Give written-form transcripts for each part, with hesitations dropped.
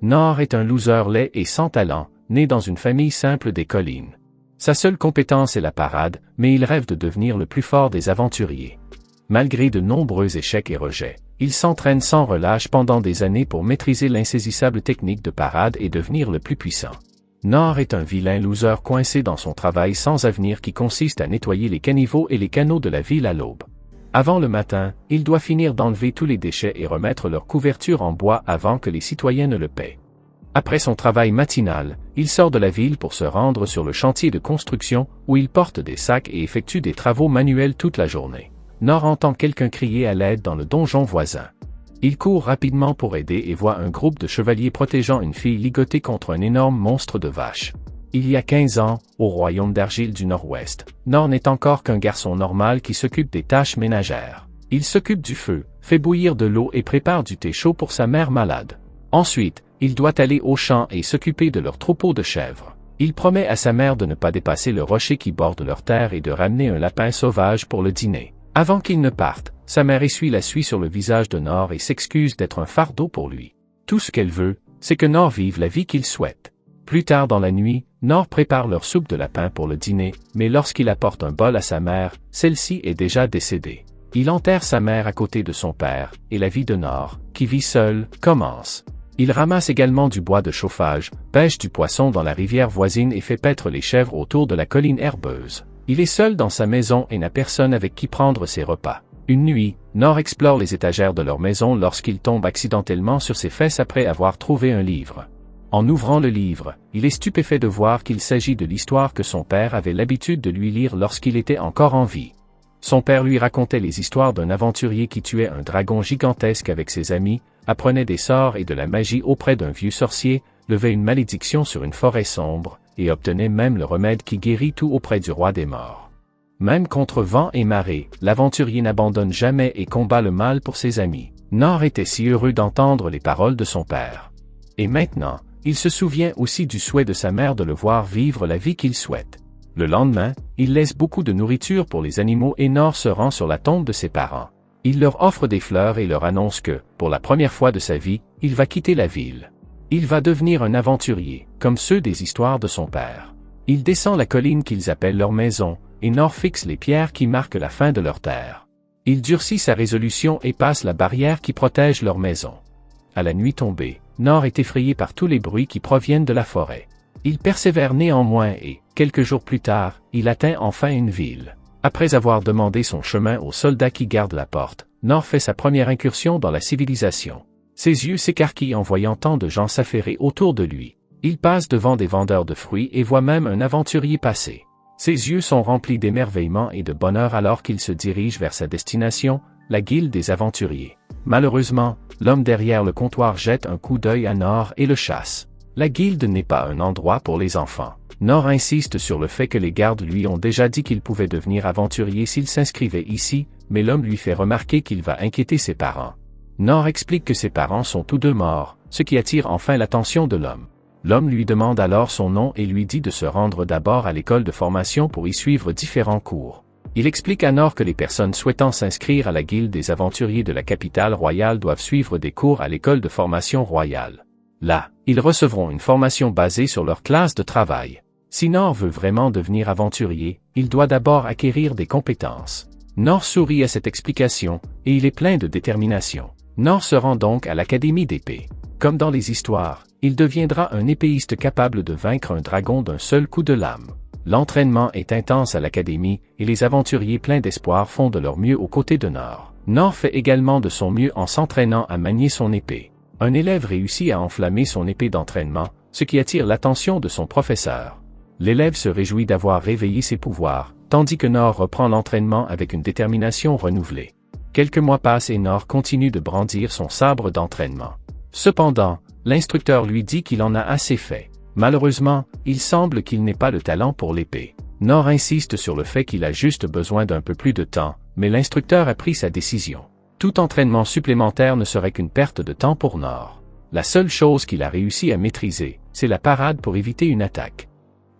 Nord est un loser laid et sans talent, né dans une famille simple des collines. Sa seule compétence est la parade, mais il rêve de devenir le plus fort des aventuriers. Malgré de nombreux échecs et rejets, il s'entraîne sans relâche pendant des années pour maîtriser l'insaisissable technique de parade et devenir le plus puissant. Nord est un vilain loser coincé dans son travail sans avenir qui consiste à nettoyer les caniveaux et les canaux de la ville à l'aube. Avant le matin, il doit finir d'enlever tous les déchets et remettre leur couverture en bois avant que les citoyens ne le paient. Après son travail matinal, il sort de la ville pour se rendre sur le chantier de construction où il porte des sacs et effectue des travaux manuels toute la journée. Nord entend quelqu'un crier à l'aide dans le donjon voisin. Il court rapidement pour aider et voit un groupe de chevaliers protégeant une fille ligotée contre un énorme monstre de vache. Il y a 15 ans, au royaume d'Argile du Nord-Ouest, Nord n'est encore qu'un garçon normal qui s'occupe des tâches ménagères. Il s'occupe du feu, fait bouillir de l'eau et prépare du thé chaud pour sa mère malade. Ensuite, il doit aller au champ et s'occuper de leur troupeau de chèvres. Il promet à sa mère de ne pas dépasser le rocher qui borde leur terre et de ramener un lapin sauvage pour le dîner. Avant qu'il ne parte, sa mère essuie la suie sur le visage de Nord et s'excuse d'être un fardeau pour lui. Tout ce qu'elle veut, c'est que Nord vive la vie qu'il souhaite. Plus tard dans la nuit, Nord prépare leur soupe de lapin pour le dîner, mais lorsqu'il apporte un bol à sa mère, celle-ci est déjà décédée. Il enterre sa mère à côté de son père, et la vie de Nord, qui vit seul, commence. Il ramasse également du bois de chauffage, pêche du poisson dans la rivière voisine et fait paître les chèvres autour de la colline herbeuse. Il est seul dans sa maison et n'a personne avec qui prendre ses repas. Une nuit, Nord explore les étagères de leur maison lorsqu'il tombe accidentellement sur ses fesses après avoir trouvé un livre. En ouvrant le livre, il est stupéfait de voir qu'il s'agit de l'histoire que son père avait l'habitude de lui lire lorsqu'il était encore en vie. Son père lui racontait les histoires d'un aventurier qui tuait un dragon gigantesque avec ses amis, apprenait des sorts et de la magie auprès d'un vieux sorcier, levait une malédiction sur une forêt sombre, et obtenait même le remède qui guérit tout auprès du roi des morts. Même contre vent et marée, l'aventurier n'abandonne jamais et combat le mal pour ses amis. Nord était si heureux d'entendre les paroles de son père. Et maintenant, il se souvient aussi du souhait de sa mère de le voir vivre la vie qu'il souhaite. Le lendemain, il laisse beaucoup de nourriture pour les animaux et Nord se rend sur la tombe de ses parents. Il leur offre des fleurs et leur annonce que, pour la première fois de sa vie, il va quitter la ville. Il va devenir un aventurier, comme ceux des histoires de son père. Il descend la colline qu'ils appellent leur maison, et Nord fixe les pierres qui marquent la fin de leur terre. Il durcit sa résolution et passe la barrière qui protège leur maison. À la nuit tombée, Nord est effrayé par tous les bruits qui proviennent de la forêt. Il persévère néanmoins et, quelques jours plus tard, il atteint enfin une ville. Après avoir demandé son chemin aux soldats qui gardent la porte, Nord fait sa première incursion dans la civilisation. Ses yeux s'écarquillent en voyant tant de gens s'affairer autour de lui. Il passe devant des vendeurs de fruits et voit même un aventurier passer. Ses yeux sont remplis d'émerveillement et de bonheur alors qu'il se dirige vers sa destination, la guilde des aventuriers. Malheureusement, l'homme derrière le comptoir jette un coup d'œil à Nord et le chasse. La guilde n'est pas un endroit pour les enfants. Nord insiste sur le fait que les gardes lui ont déjà dit qu'il pouvait devenir aventurier s'il s'inscrivait ici, mais l'homme lui fait remarquer qu'il va inquiéter ses parents. Nord explique que ses parents sont tous deux morts, ce qui attire enfin l'attention de l'homme. L'homme lui demande alors son nom et lui dit de se rendre d'abord à l'école de formation pour y suivre différents cours. Il explique à Nord que les personnes souhaitant s'inscrire à la guilde des aventuriers de la capitale royale doivent suivre des cours à l'école de formation royale. Là, ils recevront une formation basée sur leur classe de travail. Si Nord veut vraiment devenir aventurier, il doit d'abord acquérir des compétences. Nord sourit à cette explication, et il est plein de détermination. Nord se rend donc à l'académie d'épée. Comme dans les histoires, il deviendra un épéiste capable de vaincre un dragon d'un seul coup de lame. L'entraînement est intense à l'académie, et les aventuriers pleins d'espoir font de leur mieux aux côtés de Nord. Nord fait également de son mieux en s'entraînant à manier son épée. Un élève réussit à enflammer son épée d'entraînement, ce qui attire l'attention de son professeur. L'élève se réjouit d'avoir réveillé ses pouvoirs, tandis que Nord reprend l'entraînement avec une détermination renouvelée. Quelques mois passent et Nord continue de brandir son sabre d'entraînement. Cependant, l'instructeur lui dit qu'il en a assez fait. Malheureusement, il semble qu'il n'ait pas le talent pour l'épée. Nord insiste sur le fait qu'il a juste besoin d'un peu plus de temps, mais l'instructeur a pris sa décision. Tout entraînement supplémentaire ne serait qu'une perte de temps pour Nord. La seule chose qu'il a réussi à maîtriser, c'est la parade pour éviter une attaque.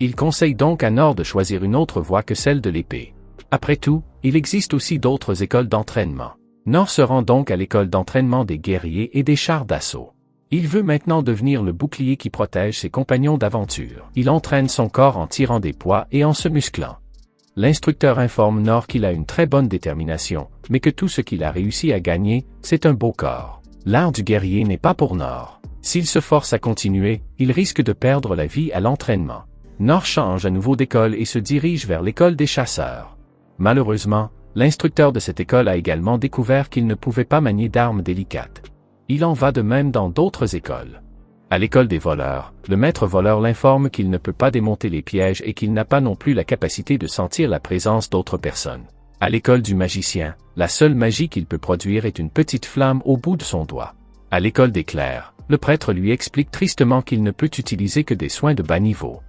Il conseille donc à Nord de choisir une autre voie que celle de l'épée. Après tout, il existe aussi d'autres écoles d'entraînement. Nord se rend donc à l'école d'entraînement des guerriers et des chars d'assaut. Il veut maintenant devenir le bouclier qui protège ses compagnons d'aventure. Il entraîne son corps en tirant des poids et en se musclant. L'instructeur informe Nord qu'il a une très bonne détermination, mais que tout ce qu'il a réussi à gagner, c'est un beau corps. L'art du guerrier n'est pas pour Nord. S'il se force à continuer, il risque de perdre la vie à l'entraînement. Nord change à nouveau d'école et se dirige vers l'école des chasseurs. Malheureusement, l'instructeur de cette école a également découvert qu'il ne pouvait pas manier d'armes délicates. Il en va de même dans d'autres écoles. À l'école des voleurs, le maître voleur l'informe qu'il ne peut pas démonter les pièges et qu'il n'a pas non plus la capacité de sentir la présence d'autres personnes. À l'école du magicien, la seule magie qu'il peut produire est une petite flamme au bout de son doigt. À l'école des clercs, le prêtre lui explique tristement qu'il ne peut utiliser que des soins de bas niveau.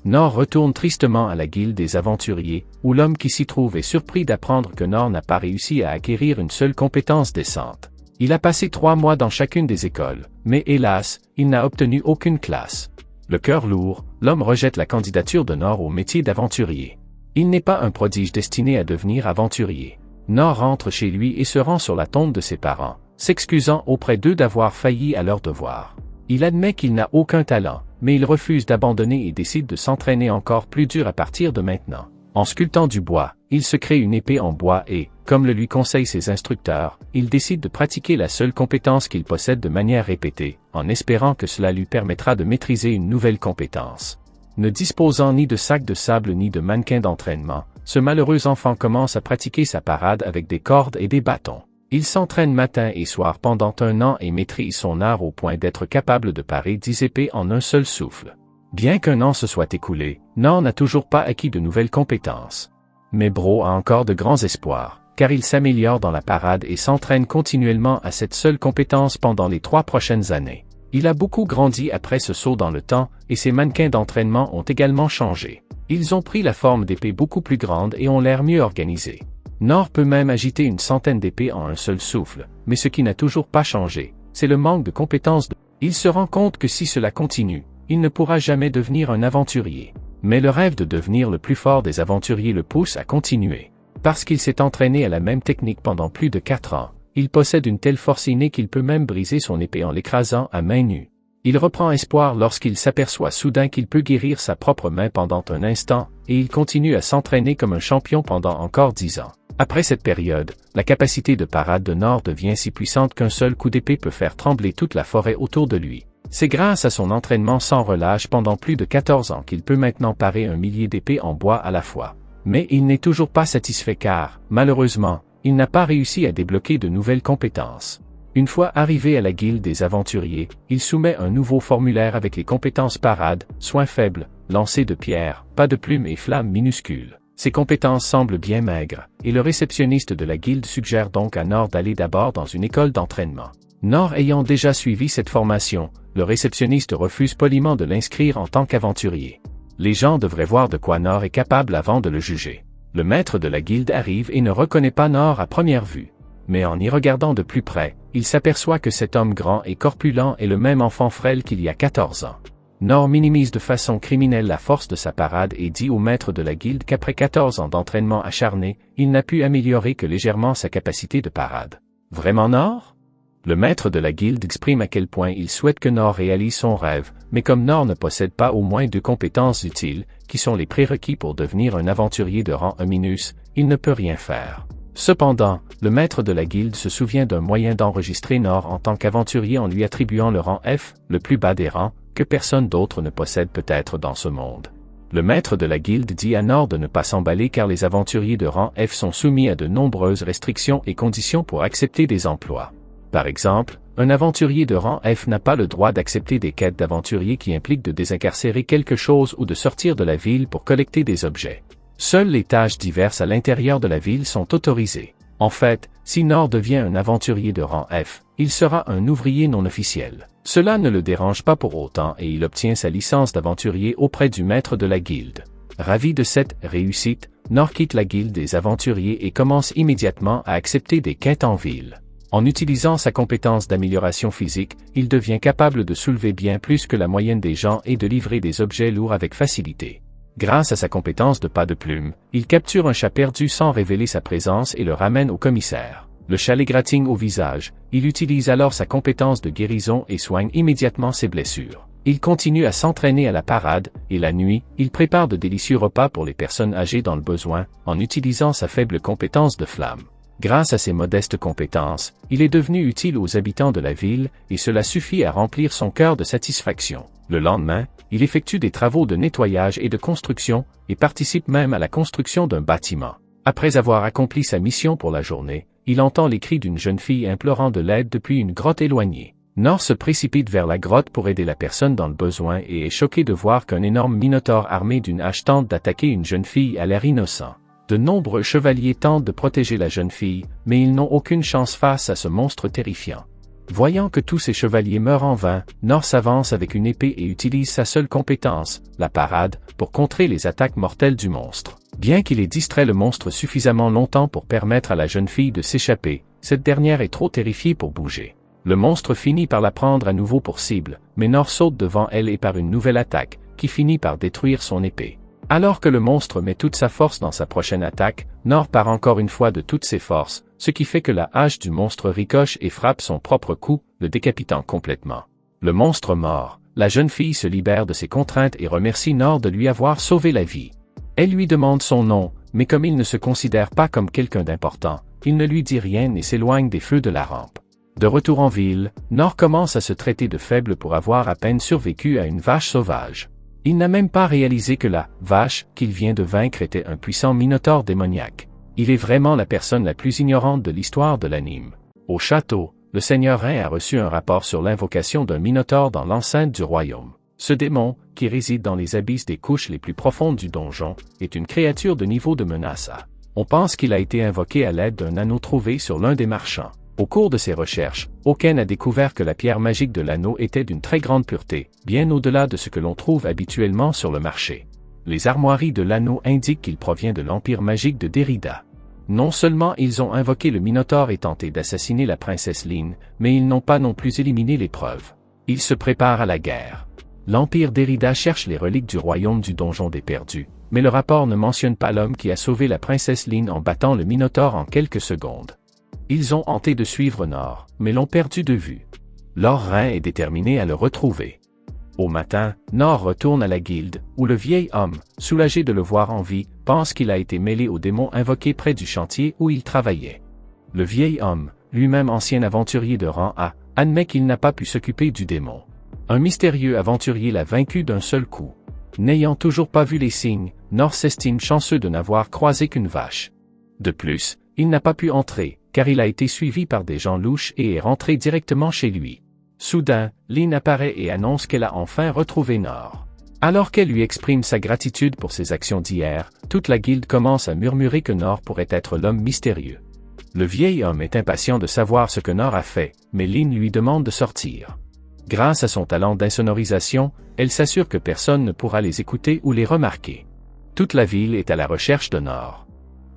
Nord retourne tristement à la guilde des aventuriers, où l'homme qui s'y trouve est surpris d'apprendre que Nord n'a pas réussi à acquérir une seule compétence décente. Il a passé 3 mois dans chacune des écoles, mais hélas, il n'a obtenu aucune classe. Le cœur lourd, l'homme rejette la candidature de Nord au métier d'aventurier. Il n'est pas un prodige destiné à devenir aventurier. Nord rentre chez lui et se rend sur la tombe de ses parents, s'excusant auprès d'eux d'avoir failli à leur devoir. Il admet qu'il n'a aucun talent, mais il refuse d'abandonner et décide de s'entraîner encore plus dur à partir de maintenant. En sculptant du bois, il se crée une épée en bois et, comme le lui conseillent ses instructeurs, il décide de pratiquer la seule compétence qu'il possède de manière répétée, en espérant que cela lui permettra de maîtriser une nouvelle compétence. Ne disposant ni de sac de sable ni de mannequin d'entraînement, ce malheureux enfant commence à pratiquer sa parade avec des cordes et des bâtons. Il s'entraîne matin et soir pendant 1 an et maîtrise son art au point d'être capable de parer 10 épées en un seul souffle. Bien qu'1 an se soit écoulé, Nord n'a toujours pas acquis de nouvelles compétences. Mais Bro a encore de grands espoirs, car il s'améliore dans la parade et s'entraîne continuellement à cette seule compétence pendant les 3 prochaines années. Il a beaucoup grandi après ce saut dans le temps, et ses mannequins d'entraînement ont également changé. Ils ont pris la forme d'épées beaucoup plus grandes et ont l'air mieux organisés. Nord peut même agiter une centaine d'épées en un seul souffle, mais ce qui n'a toujours pas changé, c'est le manque de compétences. Il se rend compte que si cela continue, il ne pourra jamais devenir un aventurier. Mais le rêve de devenir le plus fort des aventuriers le pousse à continuer. Parce qu'il s'est entraîné à la même technique pendant plus de 4 ans, il possède une telle force innée qu'il peut même briser son épée en l'écrasant à main nue. Il reprend espoir lorsqu'il s'aperçoit soudain qu'il peut guérir sa propre main pendant un instant, et il continue à s'entraîner comme un champion pendant encore 10 ans. Après cette période, la capacité de parade de Nord devient si puissante qu'un seul coup d'épée peut faire trembler toute la forêt autour de lui. C'est grâce à son entraînement sans relâche pendant plus de 14 ans qu'il peut maintenant parer 1 millier d'épées en bois à la fois. Mais il n'est toujours pas satisfait car, malheureusement, il n'a pas réussi à débloquer de nouvelles compétences. Une fois arrivé à la guilde des aventuriers, il soumet un nouveau formulaire avec les compétences parade, soins faibles, lancer de pierre, pas de plumes et flammes minuscules. Ces compétences semblent bien maigres, et le réceptionniste de la guilde suggère donc à Nord d'aller d'abord dans une école d'entraînement. Nord ayant déjà suivi cette formation, le réceptionniste refuse poliment de l'inscrire en tant qu'aventurier. Les gens devraient voir de quoi Nord est capable avant de le juger. Le maître de la guilde arrive et ne reconnaît pas Nord à première vue. Mais en y regardant de plus près, il s'aperçoit que cet homme grand et corpulent est le même enfant frêle qu'il y a 14 ans. Nord minimise de façon criminelle la force de sa parade et dit au maître de la guilde qu'après 14 ans d'entraînement acharné, il n'a pu améliorer que légèrement sa capacité de parade. Vraiment Nord? Le maître de la guilde exprime à quel point il souhaite que Nord réalise son rêve, mais comme Nord ne possède pas au moins 2 compétences utiles, qui sont les prérequis pour devenir un aventurier de rang 1-, il ne peut rien faire. Cependant, le maître de la guilde se souvient d'un moyen d'enregistrer Nord en tant qu'aventurier en lui attribuant le rang F, le plus bas des rangs, que personne d'autre ne possède peut-être dans ce monde. Le maître de la guilde dit à Nord de ne pas s'emballer car les aventuriers de rang F sont soumis à de nombreuses restrictions et conditions pour accepter des emplois. Par exemple, un aventurier de rang F n'a pas le droit d'accepter des quêtes d'aventuriers qui impliquent de désincarcérer quelque chose ou de sortir de la ville pour collecter des objets. Seules les tâches diverses à l'intérieur de la ville sont autorisées. En fait, si Nord devient un aventurier de rang F, il sera un ouvrier non officiel. Cela ne le dérange pas pour autant et il obtient sa licence d'aventurier auprès du maître de la guilde. Ravi de cette réussite, Nord quitte la guilde des aventuriers et commence immédiatement à accepter des quêtes en ville. En utilisant sa compétence d'amélioration physique, il devient capable de soulever bien plus que la moyenne des gens et de livrer des objets lourds avec facilité. Grâce à sa compétence de pas de plume, il capture un chat perdu sans révéler sa présence et le ramène au commissaire. Le chat l'égratigne au visage, il utilise alors sa compétence de guérison et soigne immédiatement ses blessures. Il continue à s'entraîner à la parade, et la nuit, il prépare de délicieux repas pour les personnes âgées dans le besoin, en utilisant sa faible compétence de flamme. Grâce à ses modestes compétences, il est devenu utile aux habitants de la ville, et cela suffit à remplir son cœur de satisfaction. Le lendemain, il effectue des travaux de nettoyage et de construction, et participe même à la construction d'un bâtiment. Après avoir accompli sa mission pour la journée, il entend les cris d'une jeune fille implorant de l'aide depuis une grotte éloignée. Nord se précipite vers la grotte pour aider la personne dans le besoin et est choqué de voir qu'un énorme minotaure armé d'une hache tente d'attaquer une jeune fille à l'air innocent. De nombreux chevaliers tentent de protéger la jeune fille, mais ils n'ont aucune chance face à ce monstre terrifiant. Voyant que tous ces chevaliers meurent en vain, Nord s'avance avec une épée et utilise sa seule compétence, la parade, pour contrer les attaques mortelles du monstre. Bien qu'il ait distrait le monstre suffisamment longtemps pour permettre à la jeune fille de s'échapper, cette dernière est trop terrifiée pour bouger. Le monstre finit par la prendre à nouveau pour cible, mais Nord saute devant elle et par une nouvelle attaque, qui finit par détruire son épée. Alors que le monstre met toute sa force dans sa prochaine attaque, Nord part encore une fois de toutes ses forces, ce qui fait que la hache du monstre ricoche et frappe son propre coup, le décapitant complètement. Le monstre mort, la jeune fille se libère de ses contraintes et remercie Nord de lui avoir sauvé la vie. Elle lui demande son nom, mais comme il ne se considère pas comme quelqu'un d'important, il ne lui dit rien et s'éloigne des feux de la rampe. De retour en ville, Nord commence à se traiter de faible pour avoir à peine survécu à une vache sauvage. Il n'a même pas réalisé que la vache qu'il vient de vaincre était un puissant minotaure démoniaque. Il est vraiment la personne la plus ignorante de l'histoire de l'anime. Au château, le seigneur Rin a reçu un rapport sur l'invocation d'un minotaure dans l'enceinte du royaume. Ce démon, qui réside dans les abysses des couches les plus profondes du donjon, est une créature de niveau de menace A. On pense qu'il a été invoqué à l'aide d'un anneau trouvé sur l'un des marchands. Au cours de ses recherches, Oken a découvert que la pierre magique de l'anneau était d'une très grande pureté, bien au-delà de ce que l'on trouve habituellement sur le marché. Les armoiries de l'anneau indiquent qu'il provient de l'empire magique de Derrida. Non seulement ils ont invoqué le Minotaure et tenté d'assassiner la princesse Lyn, mais ils n'ont pas non plus éliminé les preuves. Ils se préparent à la guerre. L'empire Derrida cherche les reliques du royaume du donjon des perdus, mais le rapport ne mentionne pas l'homme qui a sauvé la princesse Lyn en battant le Minotaure en quelques secondes. Ils ont tenté de suivre Nord, mais l'ont perdu de vue. Lord Rin est déterminé à le retrouver. Au matin, Nord retourne à la guilde, où le vieil homme, soulagé de le voir en vie, pense qu'il a été mêlé au démon invoqué près du chantier où il travaillait. Le vieil homme, lui-même ancien aventurier de rang A, admet qu'il n'a pas pu s'occuper du démon. Un mystérieux aventurier l'a vaincu d'un seul coup. N'ayant toujours pas vu les signes, Nord s'estime chanceux de n'avoir croisé qu'une vache. De plus, il n'a pas pu entrer, car il a été suivi par des gens louches et est rentré directement chez lui. Soudain, Lyn apparaît et annonce qu'elle a enfin retrouvé Nord. Alors qu'elle lui exprime sa gratitude pour ses actions d'hier, toute la guilde commence à murmurer que Nord pourrait être l'homme mystérieux. Le vieil homme est impatient de savoir ce que Nord a fait, mais Lyn lui demande de sortir. Grâce à son talent d'insonorisation, elle s'assure que personne ne pourra les écouter ou les remarquer. Toute la ville est à la recherche de Nord.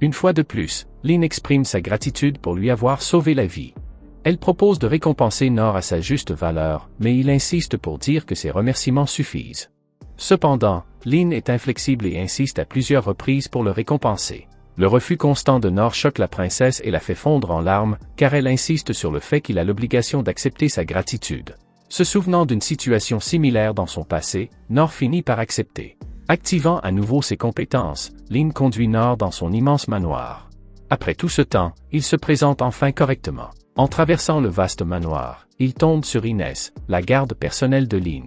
Une fois de plus, Lyn exprime sa gratitude pour lui avoir sauvé la vie. Elle propose de récompenser Nord à sa juste valeur, mais il insiste pour dire que ses remerciements suffisent. Cependant, Lyn est inflexible et insiste à plusieurs reprises pour le récompenser. Le refus constant de Nord choque la princesse et la fait fondre en larmes, car elle insiste sur le fait qu'il a l'obligation d'accepter sa gratitude. Se souvenant d'une situation similaire dans son passé, Nord finit par accepter. Activant à nouveau ses compétences, Lyn conduit Nord dans son immense manoir. Après tout ce temps, il se présente enfin correctement. En traversant le vaste manoir, il tombe sur Inès, la garde personnelle de Lyn.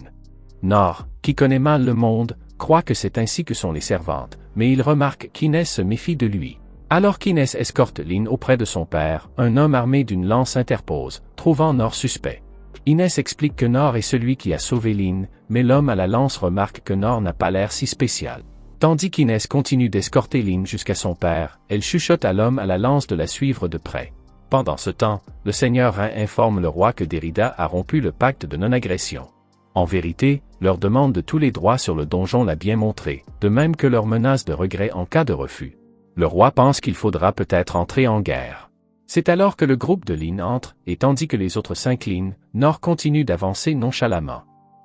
Nord, qui connaît mal le monde, croit que c'est ainsi que sont les servantes, mais il remarque qu'Inès se méfie de lui. Alors qu'Inès escorte Lyn auprès de son père, un homme armé d'une lance interpose, trouvant Nord suspect. Inès explique que Nord est celui qui a sauvé Lyn, mais l'homme à la lance remarque que Nord n'a pas l'air si spécial. Tandis qu'Inès continue d'escorter Lyn jusqu'à son père, elle chuchote à l'homme à la lance de la suivre de près. Pendant ce temps, le seigneur Rin informe le roi que Derrida a rompu le pacte de non-agression. En vérité, leur demande de tous les droits sur le donjon l'a bien montré, de même que leur menace de regret en cas de refus. Le roi pense qu'il faudra peut-être entrer en guerre. C'est alors que le groupe de Lyn entre, et tandis que les autres s'inclinent, Nord continue d'avancer nonchalamment.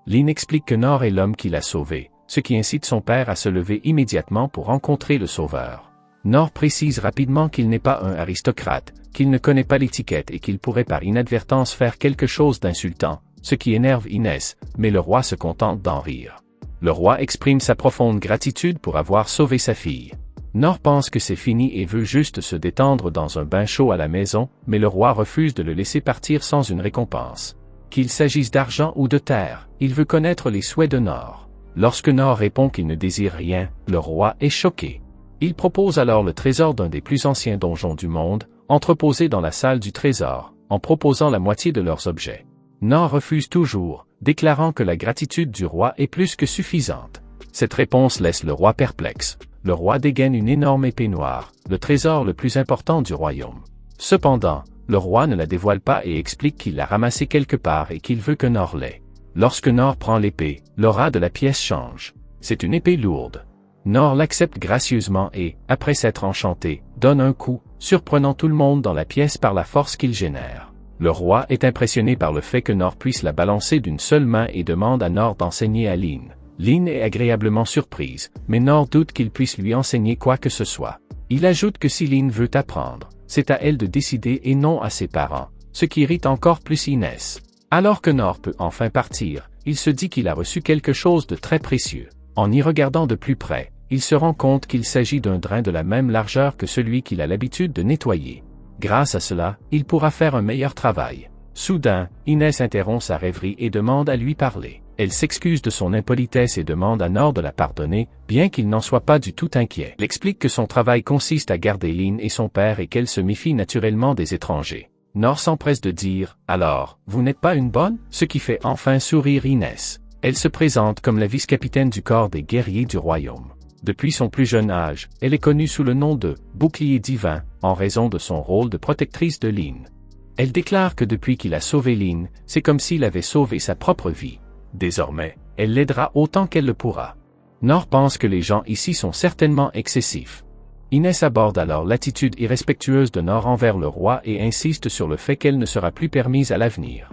Lyn explique que Nord est l'homme qui l'a sauvé, ce qui incite son père à se lever immédiatement pour rencontrer le sauveur. Nord précise rapidement qu'il n'est pas un aristocrate, qu'il ne connaît pas l'étiquette et qu'il pourrait par inadvertance faire quelque chose d'insultant, ce qui énerve Inès, mais le roi se contente d'en rire. Le roi exprime sa profonde gratitude pour avoir sauvé sa fille. Nord pense que c'est fini et veut juste se détendre dans un bain chaud à la maison, mais le roi refuse de le laisser partir sans une récompense. Qu'il s'agisse d'argent ou de terre, il veut connaître les souhaits de Nord. Lorsque Nord répond qu'il ne désire rien, le roi est choqué. Il propose alors le trésor d'un des plus anciens donjons du monde, entreposé dans la salle du trésor, en proposant la moitié de leurs objets. Nord refuse toujours, déclarant que la gratitude du roi est plus que suffisante. Cette réponse laisse le roi perplexe. Le roi dégaine une énorme épée noire, le trésor le plus important du royaume. Cependant, le roi ne la dévoile pas et explique qu'il l'a ramassée quelque part et qu'il veut que Nord l'ait. Lorsque Nord prend l'épée, l'aura de la pièce change. C'est une épée lourde. Nord l'accepte gracieusement et, après s'être enchanté, donne un coup, surprenant tout le monde dans la pièce par la force qu'il génère. Le roi est impressionné par le fait que Nord puisse la balancer d'une seule main et demande à Nord d'enseigner à Lyn. Lyn est agréablement surprise, mais Nord doute qu'il puisse lui enseigner quoi que ce soit. Il ajoute que si Lyn veut apprendre, c'est à elle de décider et non à ses parents, ce qui irrite encore plus Inès. Alors que Nord peut enfin partir, il se dit qu'il a reçu quelque chose de très précieux. En y regardant de plus près, il se rend compte qu'il s'agit d'un drain de la même largeur que celui qu'il a l'habitude de nettoyer. Grâce à cela, il pourra faire un meilleur travail. Soudain, Inès interrompt sa rêverie et demande à lui parler. Elle s'excuse de son impolitesse et demande à Nord de la pardonner, bien qu'il n'en soit pas du tout inquiet. Elle explique que son travail consiste à garder Lyn et son père et qu'elle se méfie naturellement des étrangers. Nord s'empresse de dire « Alors, vous n'êtes pas une bonne ?» Ce qui fait enfin sourire Inès. Elle se présente comme la vice-capitaine du corps des guerriers du royaume. Depuis son plus jeune âge, elle est connue sous le nom de « Bouclier divin » en raison de son rôle de protectrice de Lyn. Elle déclare que depuis qu'il a sauvé Lyn, c'est comme s'il avait sauvé sa propre vie. Désormais, elle l'aidera autant qu'elle le pourra. Nord pense que les gens ici sont certainement excessifs. Inès aborde alors l'attitude irrespectueuse de Nord envers le roi et insiste sur le fait qu'elle ne sera plus permise à l'avenir.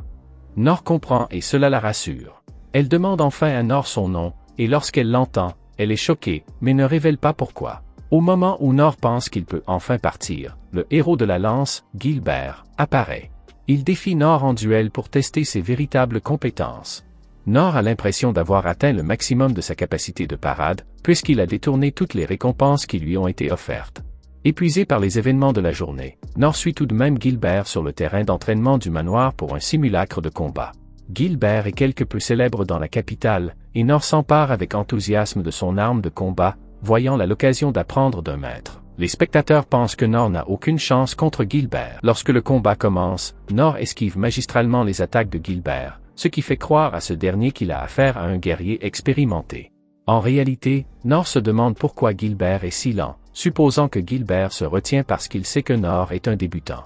Nord comprend et cela la rassure. Elle demande enfin à Nord son nom, et lorsqu'elle l'entend, elle est choquée, mais ne révèle pas pourquoi. Au moment où Nord pense qu'il peut enfin partir, le héros de la lance, Guilbert, apparaît. Il défie Nord en duel pour tester ses véritables compétences. Nord a l'impression d'avoir atteint le maximum de sa capacité de parade, puisqu'il a détourné toutes les récompenses qui lui ont été offertes. Épuisé par les événements de la journée, Nord suit tout de même Guilbert sur le terrain d'entraînement du manoir pour un simulacre de combat. Guilbert est quelque peu célèbre dans la capitale, et Nord s'empare avec enthousiasme de son arme de combat, voyant l'occasion d'apprendre d'un maître. Les spectateurs pensent que Nord n'a aucune chance contre Guilbert. Lorsque le combat commence, Nord esquive magistralement les attaques de Guilbert, ce qui fait croire à ce dernier qu'il a affaire à un guerrier expérimenté. En réalité, Nord se demande pourquoi Guilbert est si lent, supposant que Guilbert se retient parce qu'il sait que Nord est un débutant.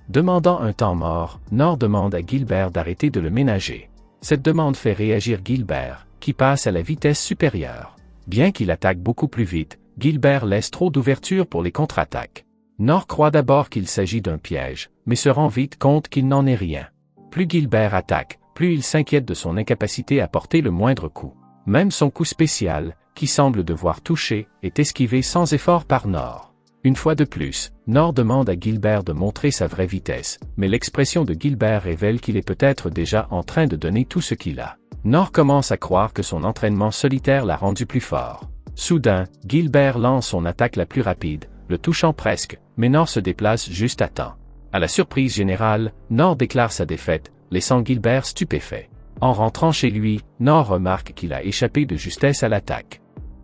Demandant un temps mort, Nord demande à Guilbert d'arrêter de le ménager. Cette demande fait réagir Guilbert, qui passe à la vitesse supérieure. Bien qu'il attaque beaucoup plus vite, Guilbert laisse trop d'ouverture pour les contre-attaques. Nord croit d'abord qu'il s'agit d'un piège, mais se rend vite compte qu'il n'en est rien. Plus Guilbert attaque, plus il s'inquiète de son incapacité à porter le moindre coup. Même son coup spécial, qui semble devoir toucher, est esquivé sans effort par Nord. Une fois de plus, Nord demande à Guilbert de montrer sa vraie vitesse, mais l'expression de Guilbert révèle qu'il est peut-être déjà en train de donner tout ce qu'il a. Nord commence à croire que son entraînement solitaire l'a rendu plus fort. Soudain, Guilbert lance son attaque la plus rapide, le touchant presque, mais Nord se déplace juste à temps. À la surprise générale, Nord déclare sa défaite, laissant Guilbert stupéfait. En rentrant chez lui, Nord remarque qu'il a échappé de justesse à l'attaque.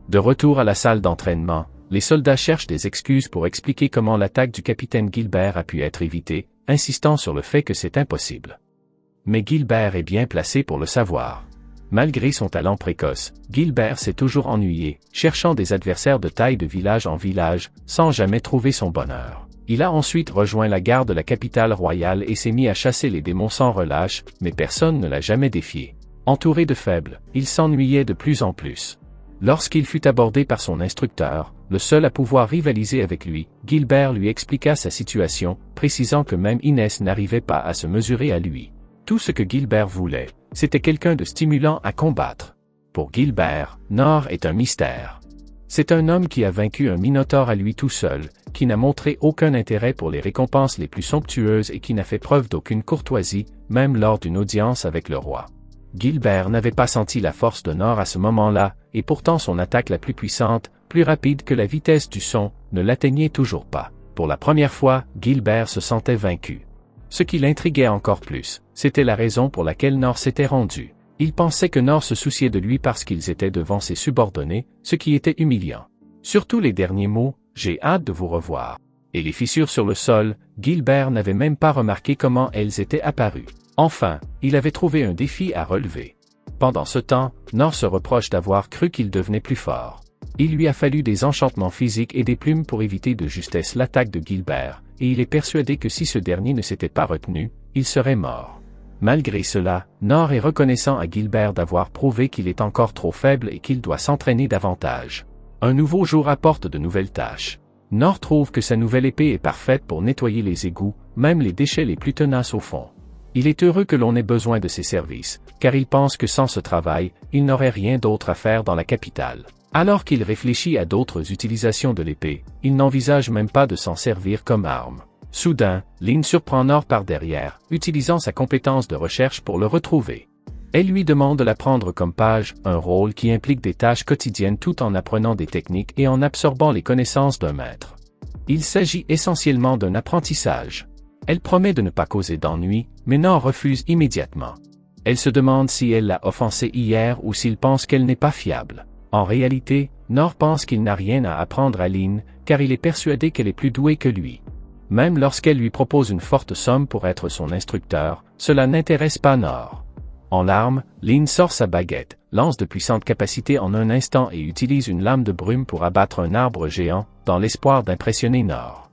De retour à la salle d'entraînement, les soldats cherchent des excuses pour expliquer comment l'attaque du capitaine Guilbert a pu être évitée, insistant sur le fait que c'est impossible. Mais Guilbert est bien placé pour le savoir. Malgré son talent précoce, Guilbert s'est toujours ennuyé, cherchant des adversaires de taille de village en village, sans jamais trouver son bonheur. Il a ensuite rejoint la garde de la capitale royale et s'est mis à chasser les démons sans relâche, mais personne ne l'a jamais défié. Entouré de faibles, il s'ennuyait de plus en plus. Lorsqu'il fut abordé par son instructeur, le seul à pouvoir rivaliser avec lui, Guilbert lui expliqua sa situation, précisant que même Inès n'arrivait pas à se mesurer à lui. Tout ce que Guilbert voulait, c'était quelqu'un de stimulant à combattre. Pour Guilbert, Nord est un mystère. C'est un homme qui a vaincu un minotaure à lui tout seul, qui n'a montré aucun intérêt pour les récompenses les plus somptueuses et qui n'a fait preuve d'aucune courtoisie, même lors d'une audience avec le roi. Guilbert n'avait pas senti la force de Nord à ce moment-là, et pourtant son attaque la plus puissante, plus rapide que la vitesse du son, ne l'atteignait toujours pas. Pour la première fois, Guilbert se sentait vaincu. Ce qui l'intriguait encore plus, c'était la raison pour laquelle Nord s'était rendu. Il pensait que Nord se souciait de lui parce qu'ils étaient devant ses subordonnés, ce qui était humiliant. Surtout les derniers mots, « J'ai hâte de vous revoir ». Et les fissures sur le sol, Guilbert n'avait même pas remarqué comment elles étaient apparues. Enfin, il avait trouvé un défi à relever. Pendant ce temps, Nord se reproche d'avoir cru qu'il devenait plus fort. Il lui a fallu des enchantements physiques et des plumes pour éviter de justesse l'attaque de Guilbert, et il est persuadé que si ce dernier ne s'était pas retenu, il serait mort. Malgré cela, Nord est reconnaissant à Guilbert d'avoir prouvé qu'il est encore trop faible et qu'il doit s'entraîner davantage. Un nouveau jour apporte de nouvelles tâches. Nord trouve que sa nouvelle épée est parfaite pour nettoyer les égouts, même les déchets les plus tenaces au fond. Il est heureux que l'on ait besoin de ses services, car il pense que sans ce travail, il n'aurait rien d'autre à faire dans la capitale. Alors qu'il réfléchit à d'autres utilisations de l'épée, il n'envisage même pas de s'en servir comme arme. Soudain, Lynn surprend Nord par derrière, utilisant sa compétence de recherche pour le retrouver. Elle lui demande de la prendre comme page, un rôle qui implique des tâches quotidiennes tout en apprenant des techniques et en absorbant les connaissances d'un maître. Il s'agit essentiellement d'un apprentissage. Elle promet de ne pas causer d'ennui, mais Nord refuse immédiatement. Elle se demande si elle l'a offensé hier ou s'il pense qu'elle n'est pas fiable. En réalité, Nord pense qu'il n'a rien à apprendre à Lynn, car il est persuadé qu'elle est plus douée que lui. Même lorsqu'elle lui propose une forte somme pour être son instructeur, cela n'intéresse pas Nord. En larmes, Lynn sort sa baguette, lance de puissantes capacités en un instant et utilise une lame de brume pour abattre un arbre géant, dans l'espoir d'impressionner Nord.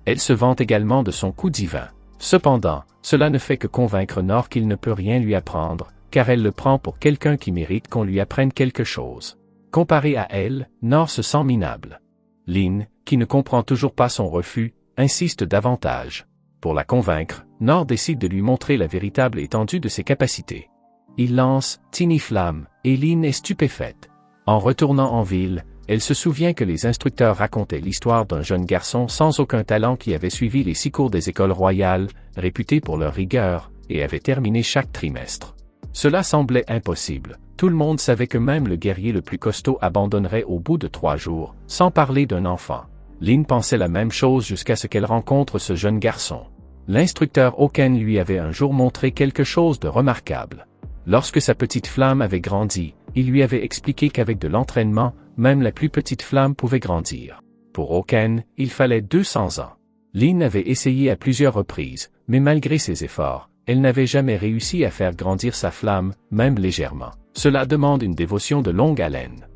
Elle se vante également de son coup divin. Cependant, cela ne fait que convaincre Nord qu'il ne peut rien lui apprendre, car elle le prend pour quelqu'un qui mérite qu'on lui apprenne quelque chose. Comparé à elle, Nord se sent minable. Lynn, qui ne comprend toujours pas son refus, insiste davantage. Pour la convaincre, Nord décide de lui montrer la véritable étendue de ses capacités. Il lance « Tiny Flamme » et Lynn est stupéfaite. En retournant en ville, elle se souvient que les instructeurs racontaient l'histoire d'un jeune garçon sans aucun talent qui avait suivi les 6 cours des écoles royales, réputés pour leur rigueur, et avait terminé chaque trimestre. Cela semblait impossible. Tout le monde savait que même le guerrier le plus costaud abandonnerait au bout de 3 jours, sans parler d'un enfant. Lynn pensait la même chose jusqu'à ce qu'elle rencontre ce jeune garçon. L'instructeur Oken lui avait un jour montré quelque chose de remarquable. Lorsque sa petite flamme avait grandi, il lui avait expliqué qu'avec de l'entraînement, même la plus petite flamme pouvait grandir. Pour Oken, il fallait 200 ans. Lynn avait essayé à plusieurs reprises, mais malgré ses efforts, elle n'avait jamais réussi à faire grandir sa flamme, même légèrement. Cela demande une dévotion de longue haleine.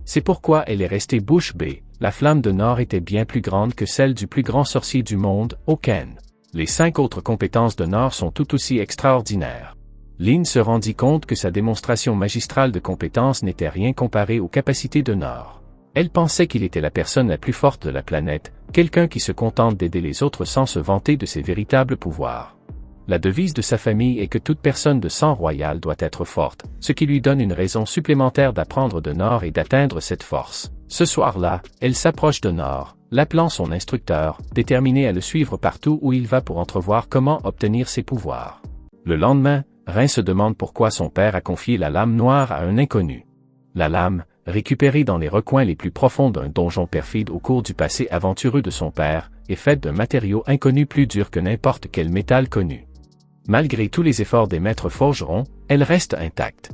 C'est pourquoi elle est restée bouche bée. La flamme de Nord était bien plus grande que celle du plus grand sorcier du monde, Oken. Les 5 autres compétences de Nord sont tout aussi extraordinaires. Lynn se rendit compte que sa démonstration magistrale de compétences n'était rien comparée aux capacités de Nord. Elle pensait qu'il était la personne la plus forte de la planète, quelqu'un qui se contente d'aider les autres sans se vanter de ses véritables pouvoirs. La devise de sa famille est que toute personne de sang royal doit être forte, ce qui lui donne une raison supplémentaire d'apprendre de Nord et d'atteindre cette force. Ce soir-là, elle s'approche de Nord, l'appelant son instructeur, déterminée à le suivre partout où il va pour entrevoir comment obtenir ses pouvoirs. Le lendemain, Rin se demande pourquoi son père a confié la lame noire à un inconnu. La lame, récupérée dans les recoins les plus profonds d'un donjon perfide au cours du passé aventureux de son père, est faite d'un matériau inconnu plus dur que n'importe quel métal connu. Malgré tous les efforts des maîtres forgerons, elle reste intacte.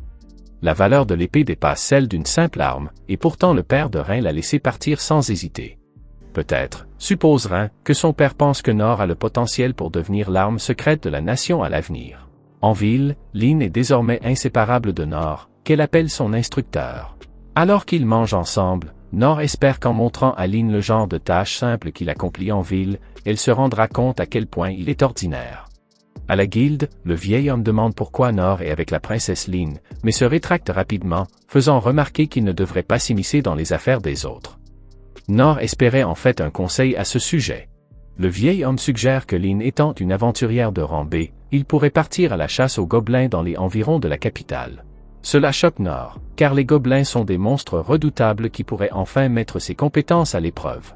La valeur de l'épée dépasse celle d'une simple arme, et pourtant le père de Rin l'a laissé partir sans hésiter. Peut-être, suppose Rin, que son père pense que Nord a le potentiel pour devenir l'arme secrète de la nation à l'avenir. En ville, Lynn est désormais inséparable de Nord, qu'elle appelle son instructeur. Alors qu'ils mangent ensemble, Nord espère qu'en montrant à Lynn le genre de tâches simples qu'il accomplit en ville, elle se rendra compte à quel point il est ordinaire. À la guilde, le vieil homme demande pourquoi Nord est avec la princesse Lynn, mais se rétracte rapidement, faisant remarquer qu'il ne devrait pas s'immiscer dans les affaires des autres. Nord espérait en fait un conseil à ce sujet. Le vieil homme suggère que Lynn étant une aventurière de rang B, il pourrait partir à la chasse aux gobelins dans les environs de la capitale. Cela choque Nord, car les gobelins sont des monstres redoutables qui pourraient enfin mettre ses compétences à l'épreuve.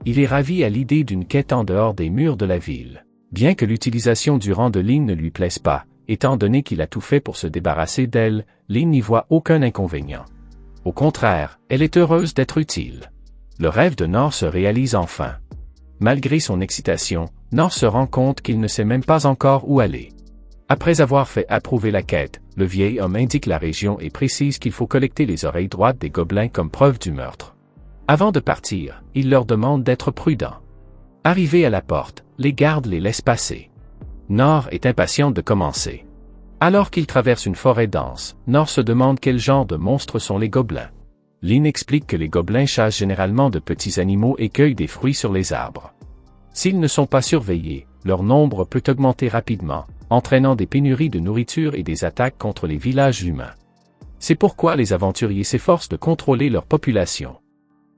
Il est ravi à l'idée d'une quête en dehors des murs de la ville. Bien que l'utilisation du rang de Lynn ne lui plaise pas, étant donné qu'il a tout fait pour se débarrasser d'elle, Lynn n'y voit aucun inconvénient. Au contraire, elle est heureuse d'être utile. Le rêve de Nord se réalise enfin. Malgré son excitation, Nord se rend compte qu'il ne sait même pas encore où aller. Après avoir fait approuver la quête, le vieil homme indique la région et précise qu'il faut collecter les oreilles droites des gobelins comme preuve du meurtre. Avant de partir, il leur demande d'être prudents. Arrivés à la porte, les gardes les laissent passer. Nord est impatient de commencer. Alors qu'il traverse une forêt dense, Nord se demande quel genre de monstres sont les gobelins. Lynn explique que les gobelins chassent généralement de petits animaux et cueillent des fruits sur les arbres. S'ils ne sont pas surveillés, leur nombre peut augmenter rapidement, entraînant des pénuries de nourriture et des attaques contre les villages humains. C'est pourquoi les aventuriers s'efforcent de contrôler leur population.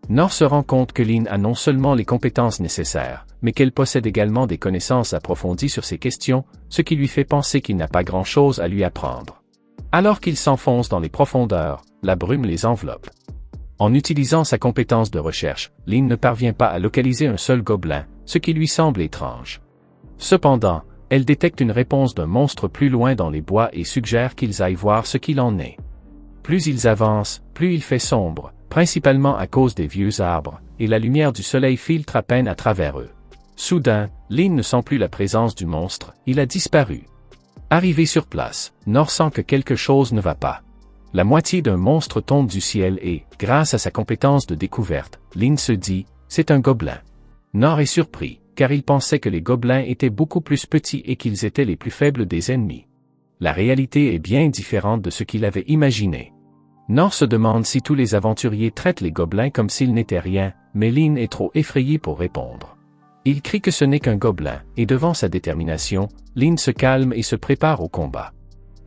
Nord se rend compte que Lynn a non seulement les compétences nécessaires, mais qu'elle possède également des connaissances approfondies sur ces questions, ce qui lui fait penser qu'il n'a pas grand-chose à lui apprendre. Alors qu'il s'enfonce dans les profondeurs, la brume les enveloppe. En utilisant sa compétence de recherche, Lynn ne parvient pas à localiser un seul gobelin, ce qui lui semble étrange. Cependant, elle détecte une réponse d'un monstre plus loin dans les bois et suggère qu'ils aillent voir ce qu'il en est. Plus ils avancent, plus il fait sombre, principalement à cause des vieux arbres, et la lumière du soleil filtre à peine à travers eux. Soudain, Lynn ne sent plus la présence du monstre, il a disparu. Arrivé sur place, Nord sent que quelque chose ne va pas. La moitié d'un monstre tombe du ciel et, grâce à sa compétence de découverte, Lynn se dit, c'est un gobelin. Nord est surpris, car il pensait que les gobelins étaient beaucoup plus petits et qu'ils étaient les plus faibles des ennemis. La réalité est bien différente de ce qu'il avait imaginé. Nord se demande si tous les aventuriers traitent les gobelins comme s'ils n'étaient rien, mais Lynn est trop effrayé pour répondre. Il crie que ce n'est qu'un gobelin, et devant sa détermination, Lynn se calme et se prépare au combat.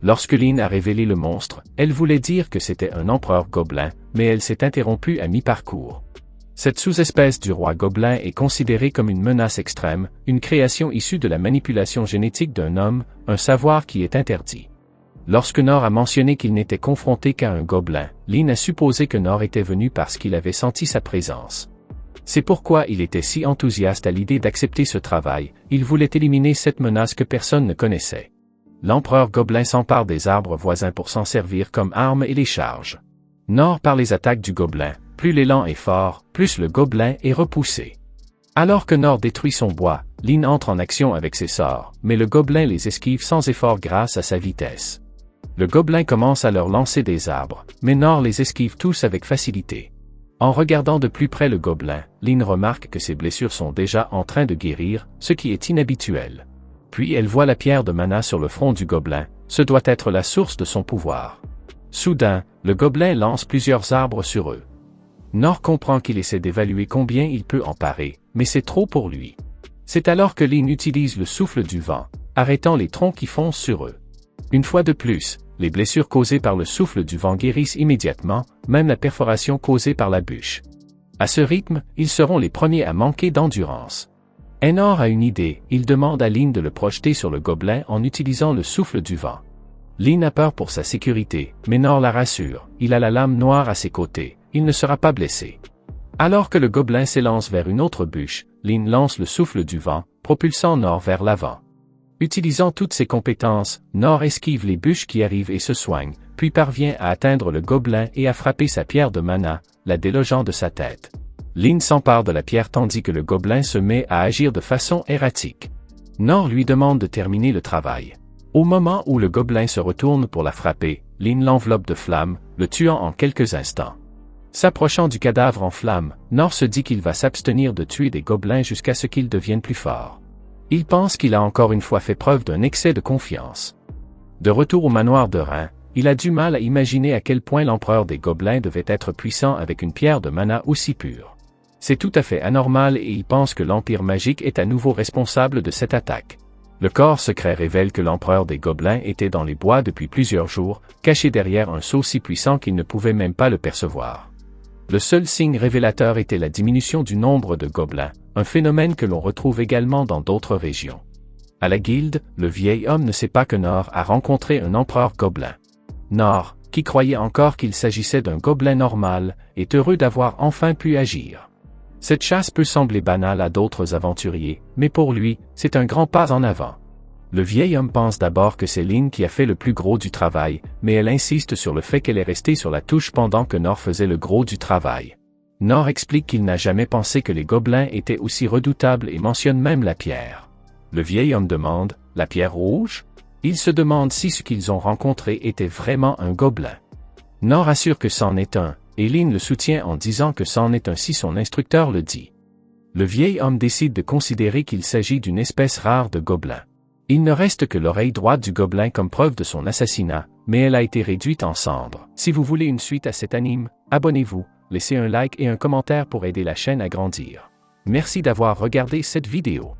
Lorsque Lynn a révélé le monstre, elle voulait dire que c'était un empereur gobelin, mais elle s'est interrompue à mi-parcours. Cette sous-espèce du roi gobelin est considérée comme une menace extrême, une création issue de la manipulation génétique d'un homme, un savoir qui est interdit. Lorsque Nord a mentionné qu'il n'était confronté qu'à un gobelin, Lynn a supposé que Nord était venu parce qu'il avait senti sa présence. C'est pourquoi il était si enthousiaste à l'idée d'accepter ce travail, il voulait éliminer cette menace que personne ne connaissait. L'empereur gobelin s'empare des arbres voisins pour s'en servir comme arme et les charge. Nord par les attaques du gobelin, plus l'élan est fort, plus le gobelin est repoussé. Alors que Nord détruit son bois, Lynn entre en action avec ses sorts, mais le gobelin les esquive sans effort grâce à sa vitesse. Le gobelin commence à leur lancer des arbres, mais Nord les esquive tous avec facilité. En regardant de plus près le gobelin, Lynn remarque que ses blessures sont déjà en train de guérir, ce qui est inhabituel. Puis elle voit la pierre de mana sur le front du gobelin, ce doit être la source de son pouvoir. Soudain, le gobelin lance plusieurs arbres sur eux. Nord comprend qu'il essaie d'évaluer combien il peut en parer, mais c'est trop pour lui. C'est alors que Lynn utilise le souffle du vent, arrêtant les troncs qui foncent sur eux. Une fois de plus, les blessures causées par le souffle du vent guérissent immédiatement, même la perforation causée par la bûche. À ce rythme, ils seront les premiers à manquer d'endurance. Nord a une idée, il demande à Lynn de le projeter sur le gobelin en utilisant le souffle du vent. Lynn a peur pour sa sécurité, mais Nord la rassure, il a la lame noire à ses côtés, il ne sera pas blessé. Alors que le gobelin s'élance vers une autre bûche, Lynn lance le souffle du vent, propulsant Nord vers l'avant. Utilisant toutes ses compétences, Nord esquive les bûches qui arrivent et se soigne, puis parvient à atteindre le gobelin et à frapper sa pierre de mana, la délogeant de sa tête. Lynn s'empare de la pierre tandis que le gobelin se met à agir de façon erratique. Nord lui demande de terminer le travail. Au moment où le gobelin se retourne pour la frapper, Lynn l'enveloppe de flammes, le tuant en quelques instants. S'approchant du cadavre en flammes, Nord se dit qu'il va s'abstenir de tuer des gobelins jusqu'à ce qu'ils deviennent plus forts. Il pense qu'il a encore une fois fait preuve d'un excès de confiance. De retour au manoir de Rhin, il a du mal à imaginer à quel point l'empereur des gobelins devait être puissant avec une pierre de mana aussi pure. C'est tout à fait anormal et il pense que l'Empire magique est à nouveau responsable de cette attaque. Le corps secret révèle que l'empereur des gobelins était dans les bois depuis plusieurs jours, caché derrière un sceau si puissant qu'il ne pouvait même pas le percevoir. Le seul signe révélateur était la diminution du nombre de gobelins, un phénomène que l'on retrouve également dans d'autres régions. À la guilde, le vieil homme ne sait pas que Nord a rencontré un empereur gobelin. Nord, qui croyait encore qu'il s'agissait d'un gobelin normal, est heureux d'avoir enfin pu agir. Cette chasse peut sembler banale à d'autres aventuriers, mais pour lui, c'est un grand pas en avant. Le vieil homme pense d'abord que c'est Lynn qui a fait le plus gros du travail, mais elle insiste sur le fait qu'elle est restée sur la touche pendant que Nor faisait le gros du travail. Nor explique qu'il n'a jamais pensé que les gobelins étaient aussi redoutables et mentionne même la pierre. Le vieil homme demande « La pierre rouge ?» Il se demande si ce qu'ils ont rencontré était vraiment un gobelin. Nor assure que c'en est un, et Lynn le soutient en disant que c'en est un si son instructeur le dit. Le vieil homme décide de considérer qu'il s'agit d'une espèce rare de gobelin. Il ne reste que l'oreille droite du gobelin comme preuve de son assassinat, mais elle a été réduite en cendres. Si vous voulez une suite à cet anime, abonnez-vous, laissez un like et un commentaire pour aider la chaîne à grandir. Merci d'avoir regardé cette vidéo.